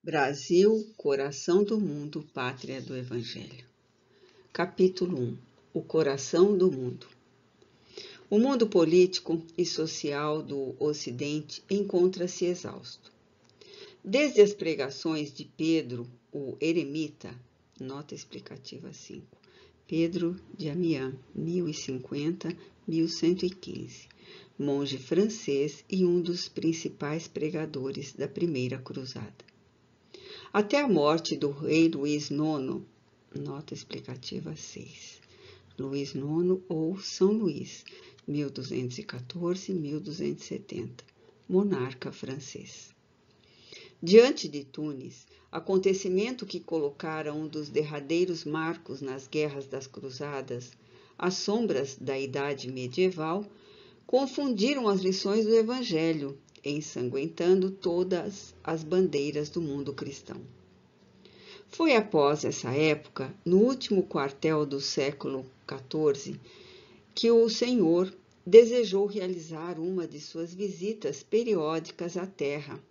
Brasil, coração do mundo, pátria do Evangelho. Capítulo 1. O coração do mundo. O mundo político e social do Ocidente encontra-se exausto. Desde as pregações de Pedro, o eremita, nota explicativa 5, Pedro de Amiens, 1050-1115, monge francês e um dos principais pregadores da Primeira Cruzada. Até a morte do rei Luís IX, nota explicativa 6, Luís IX ou São Luís, 1214-1270, monarca francês. Diante de Tunis, acontecimento que colocara um dos derradeiros marcos nas guerras das cruzadas, as sombras da idade medieval, confundiram as lições do Evangelho, ensanguentando todas as bandeiras do mundo cristão. Foi após essa época, no último quartel do século XIV, que o Senhor desejou realizar uma de suas visitas periódicas à Terra,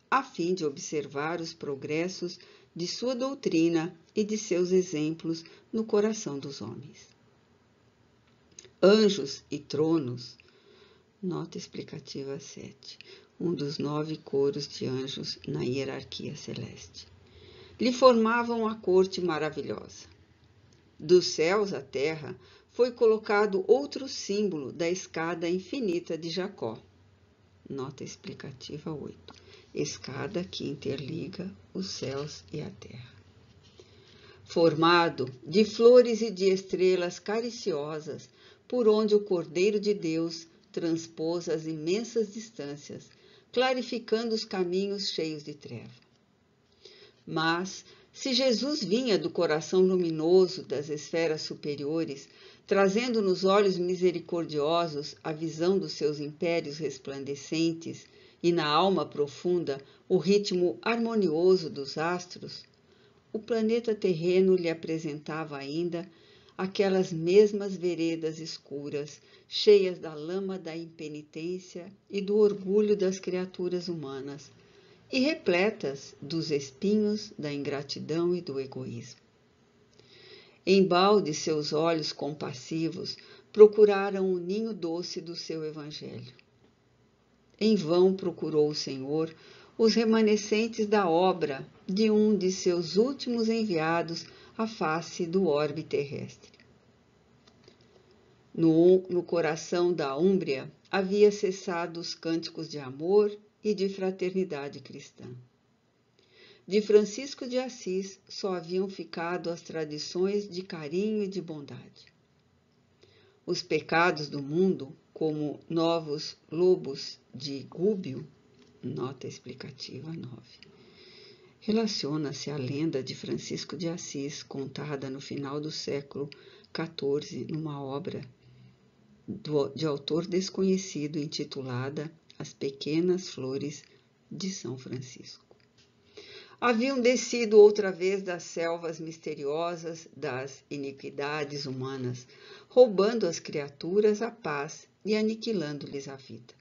a fim de observar os progressos de sua doutrina e de seus exemplos no coração dos homens. Anjos e tronos, nota explicativa 7, um dos 9 coros de anjos na hierarquia celeste, lhe formavam a corte maravilhosa. Dos céus à terra foi colocado outro símbolo da escada infinita de Jacó, nota explicativa 8, escada que interliga os céus e a terra. Formado de flores e de estrelas cariciosas, por onde o Cordeiro de Deus transpôs as imensas distâncias, clarificando os caminhos cheios de treva. Mas, se Jesus vinha do coração luminoso das esferas superiores, trazendo nos olhos misericordiosos a visão dos seus impérios resplandecentes e na alma profunda o ritmo harmonioso dos astros, o planeta terreno lhe apresentava ainda aquelas mesmas veredas escuras, cheias da lama da impenitência e do orgulho das criaturas humanas, e repletas dos espinhos da ingratidão e do egoísmo. Embalde seus olhos compassivos procuraram o ninho doce do seu Evangelho. Em vão procurou o Senhor os remanescentes da obra de um de seus últimos enviados à face do orbe terrestre. No coração da Úmbria havia cessado os cânticos de amor e de fraternidade cristã. De Francisco de Assis só haviam ficado as tradições de carinho e de bondade. Os pecados do mundo, como novos lobos de Gúbio, nota explicativa 9, relaciona-se à lenda de Francisco de Assis, contada no final do século XIV, numa obra de autor desconhecido intitulada As Pequenas Flores de São Francisco. Haviam descido outra vez das selvas misteriosas das iniquidades humanas, roubando às criaturas a paz e aniquilando-lhes a vida.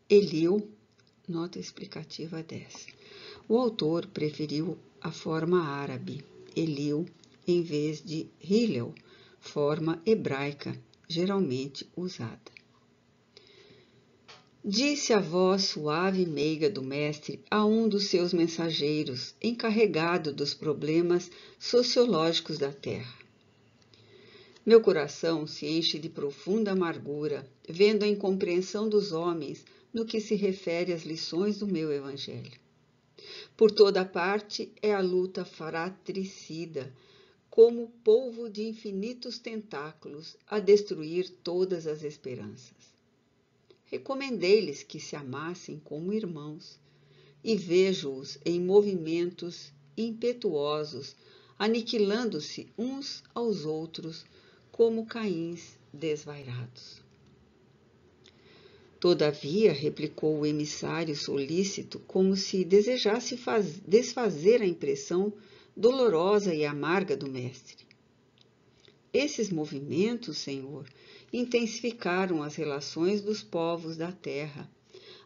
Eliu, nota explicativa 10. O autor preferiu a forma árabe, Eliu, em vez de Hillel, forma hebraica, geralmente usada. Disse a voz suave e meiga do mestre a um dos seus mensageiros, encarregado dos problemas sociológicos da terra. Meu coração se enche de profunda amargura, vendo a incompreensão dos homens no que se refere às lições do meu Evangelho. Por toda parte é a luta fratricida, como polvo de infinitos tentáculos, a destruir todas as esperanças. Recomendei-lhes que se amassem como irmãos, e vejo-os em movimentos impetuosos, aniquilando-se uns aos outros como caíns desvairados. Todavia, replicou o emissário solícito, como se desejasse desfazer a impressão dolorosa e amarga do mestre. Esses movimentos, Senhor, intensificaram as relações dos povos da terra,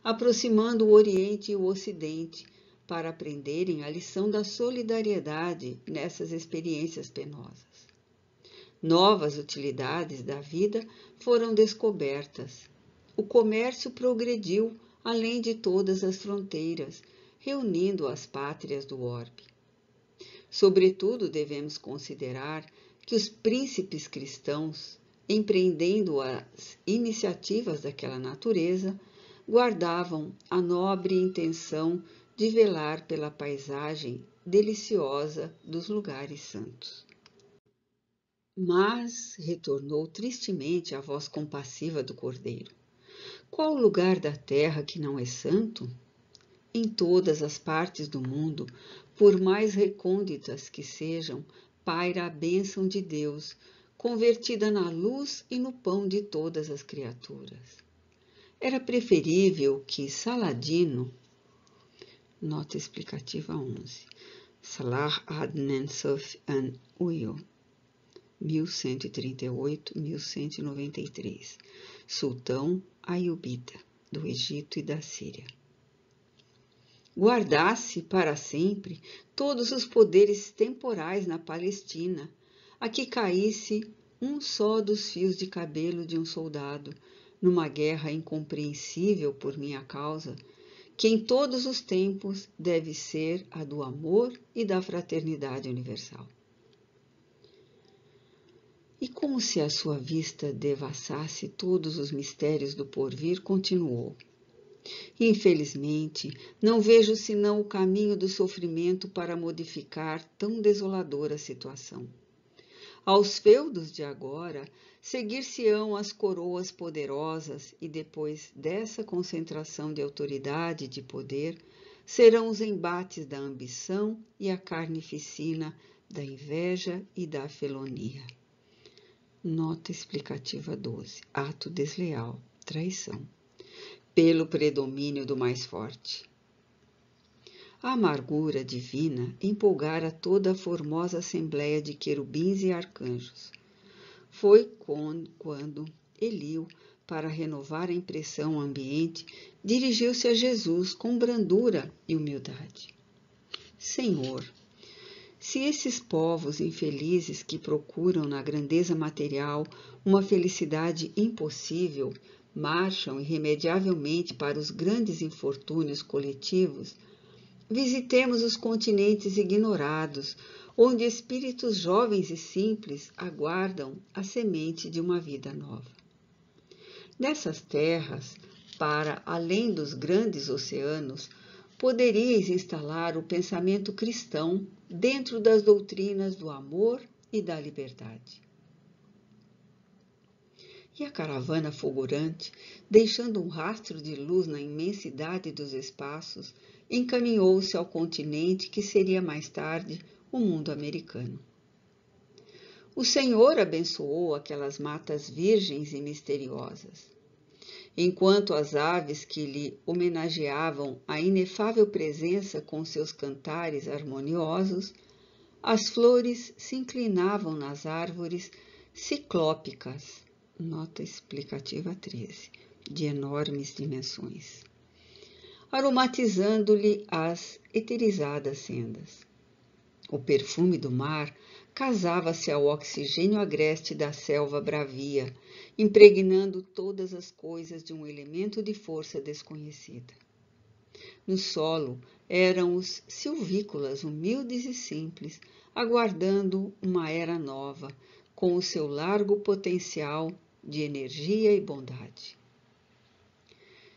aproximando o Oriente e o Ocidente para aprenderem a lição da solidariedade nessas experiências penosas. Novas utilidades da vida foram descobertas. O comércio progrediu além de todas as fronteiras, reunindo as pátrias do orbe. Sobretudo, devemos considerar que os príncipes cristãos, empreendendo as iniciativas daquela natureza, guardavam a nobre intenção de velar pela paisagem deliciosa dos lugares santos. Mas retornou tristemente a voz compassiva do cordeiro. Qual o lugar da terra que não é santo? Em todas as partes do mundo, por mais recônditas que sejam, paira a bênção de Deus, convertida na luz e no pão de todas as criaturas. Era preferível que Saladino, nota explicativa 11, Salah ad-Din Suf an Uyo, 1138-1193, sultão aiubita, do Egito e da Síria, guardasse para sempre todos os poderes temporais na Palestina, a que caísse um só dos fios de cabelo de um soldado, numa guerra incompreensível por minha causa, que em todos os tempos deve ser a do amor e da fraternidade universal. E como se à sua vista devassasse todos os mistérios do porvir, continuou. Infelizmente, não vejo senão o caminho do sofrimento para modificar tão desoladora situação. Aos feudos de agora, seguir-se-ão as coroas poderosas e depois dessa concentração de autoridade e de poder, serão os embates da ambição e a carnificina da inveja e da felonia. Nota explicativa 12. Ato desleal, traição. Pelo predomínio do mais forte. A amargura divina empolgara toda a formosa assembleia de querubins e arcanjos. Foi quando Eliu, para renovar a impressão ambiente, dirigiu-se a Jesus com brandura e humildade. Senhor, se esses povos infelizes que procuram na grandeza material uma felicidade impossível, marcham irremediavelmente para os grandes infortúnios coletivos, visitemos os continentes ignorados, onde espíritos jovens e simples aguardam a semente de uma vida nova. Nessas terras, para além dos grandes oceanos, poderíeis instalar o pensamento cristão dentro das doutrinas do amor e da liberdade. E a caravana fulgurante, deixando um rastro de luz na imensidade dos espaços, encaminhou-se ao continente que seria mais tarde o mundo americano. O Senhor abençoou aquelas matas virgens e misteriosas. Enquanto as aves que lhe homenageavam a inefável presença com seus cantares harmoniosos, as flores se inclinavam nas árvores ciclópicas, nota explicativa 13, de enormes dimensões, aromatizando-lhe as eterizadas sendas. O perfume do mar casava-se ao oxigênio agreste da selva bravia, impregnando todas as coisas de um elemento de força desconhecida. No solo eram os silvícolas humildes e simples, aguardando uma era nova, com o seu largo potencial de energia e bondade.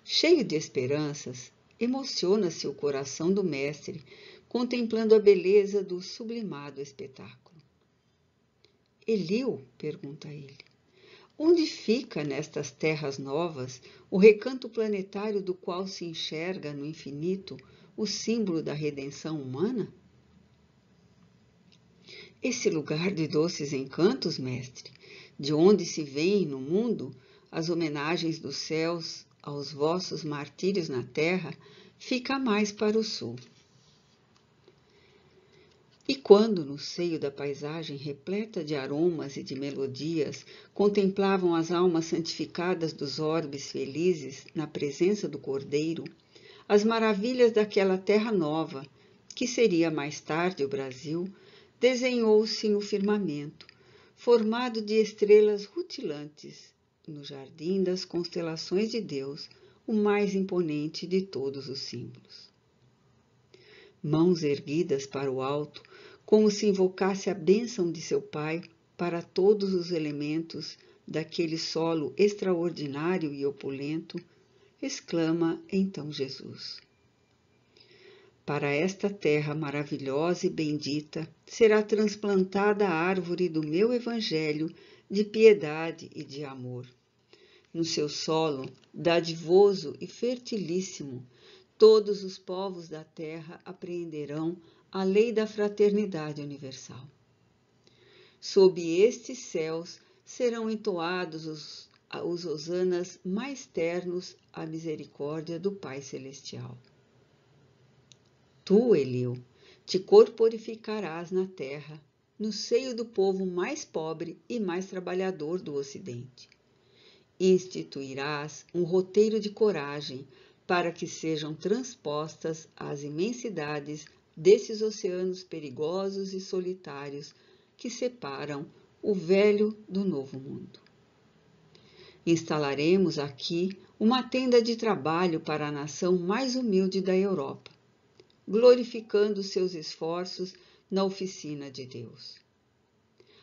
Cheio de esperanças, emociona-se o coração do mestre, contemplando a beleza do sublimado espetáculo. Eliu, pergunta ele, onde fica nestas terras novas o recanto planetário do qual se enxerga no infinito o símbolo da redenção humana? Esse lugar de doces encantos, mestre, de onde se vêem no mundo as homenagens dos céus aos vossos martírios na terra, fica mais para o sul. E quando, no seio da paisagem repleta de aromas e de melodias, contemplavam as almas santificadas dos orbes felizes na presença do Cordeiro, as maravilhas daquela terra nova, que seria mais tarde o Brasil, desenhou-se no firmamento, formado de estrelas rutilantes, no jardim das constelações de Deus, o mais imponente de todos os símbolos. Mãos erguidas para o alto, como se invocasse a bênção de seu Pai para todos os elementos daquele solo extraordinário e opulento, exclama então Jesus: para esta terra maravilhosa e bendita será transplantada a árvore do meu Evangelho de piedade e de amor. No seu solo, dadivoso e fertilíssimo, todos os povos da terra apreenderão a lei da fraternidade universal. Sob estes céus serão entoados os hosanas mais ternos à misericórdia do Pai Celestial. Tu, Eliu, te corporificarás na terra, no seio do povo mais pobre e mais trabalhador do Ocidente. Instituirás um roteiro de coragem para que sejam transpostas as imensidades desses oceanos perigosos e solitários que separam o velho do novo mundo. Instalaremos aqui uma tenda de trabalho para a nação mais humilde da Europa, glorificando seus esforços na oficina de Deus.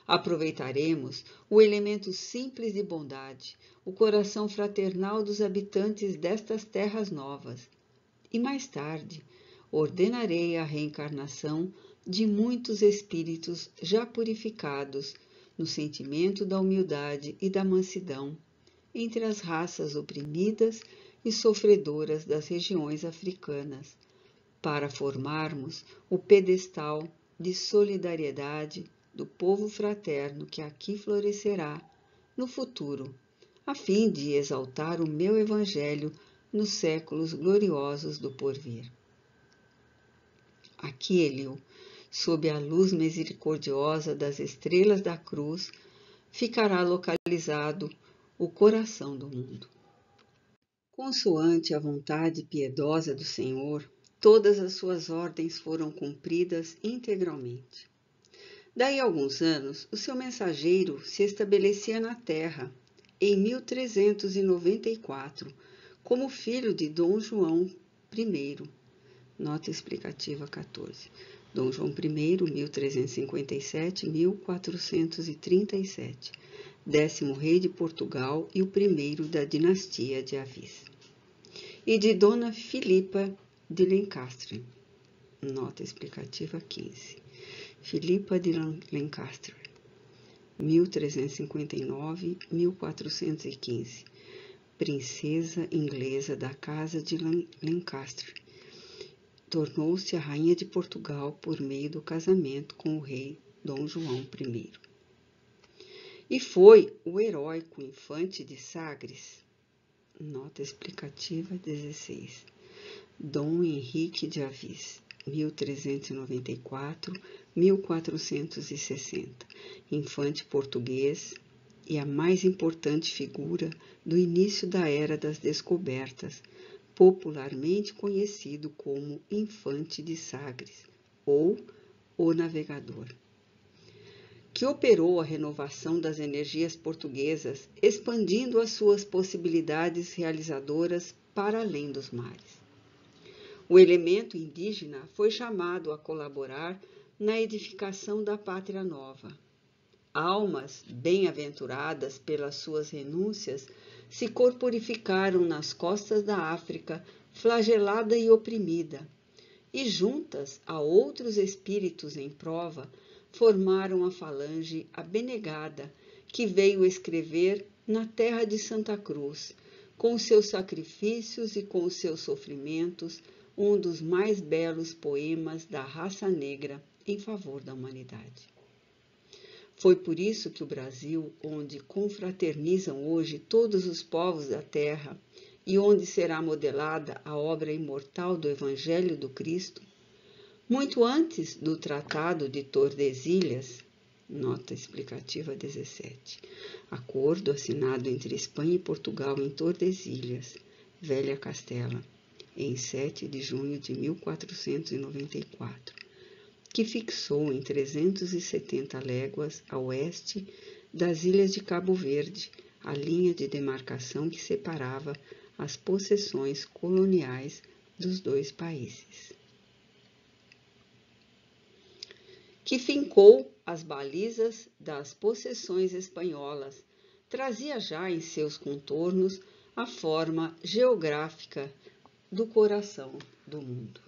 Aproveitaremos o elemento simples de bondade, o coração fraternal dos habitantes destas terras novas, e mais tarde ordenarei a reencarnação de muitos espíritos já purificados no sentimento da humildade e da mansidão entre as raças oprimidas e sofredoras das regiões africanas, para formarmos o pedestal de solidariedade do povo fraterno que aqui florescerá no futuro, a fim de exaltar o meu Evangelho nos séculos gloriosos do porvir. Aqui, Eliu, sob a luz misericordiosa das estrelas da cruz, ficará localizado o coração do mundo. Consoante a vontade piedosa do Senhor, todas as suas ordens foram cumpridas integralmente. Daí a alguns anos, o seu mensageiro se estabelecia na terra, em 1394, como filho de Dom João I. Nota explicativa 14. Dom João I, 1357-1437, 10º rei de Portugal e o primeiro da dinastia de Avis. E de Dona Filipa de Lencastre. Nota explicativa 15. Filipa de Lencastre, 1359-1415, princesa inglesa da Casa de Lencastre. Tornou-se a rainha de Portugal por meio do casamento com o rei Dom João I. E foi o heróico infante de Sagres, nota explicativa 16, Dom Henrique de Avis, 1394-1460, infante português e a mais importante figura do início da Era das Descobertas, popularmente conhecido como Infante de Sagres, ou o Navegador, que operou a renovação das energias portuguesas, expandindo as suas possibilidades realizadoras para além dos mares. O elemento indígena foi chamado a colaborar na edificação da pátria nova. Almas bem-aventuradas pelas suas renúncias se corporificaram nas costas da África, flagelada e oprimida, e juntas a outros espíritos em prova, formaram a falange abnegada que veio escrever na terra de Santa Cruz, com seus sacrifícios e com seus sofrimentos, um dos mais belos poemas da raça negra em favor da humanidade. Foi por isso que o Brasil, onde confraternizam hoje todos os povos da terra e onde será modelada a obra imortal do Evangelho do Cristo, Muito antes do Tratado de Tordesilhas, nota explicativa 17, acordo assinado entre Espanha e Portugal em Tordesilhas, Velha Castela, em 7 de junho de 1494, que fixou em 370 léguas a oeste das ilhas de Cabo Verde a linha de demarcação que separava as possessões coloniais dos dois países. Que fincou as balizas das possessões espanholas, trazia já em seus contornos a forma geográfica do coração do mundo.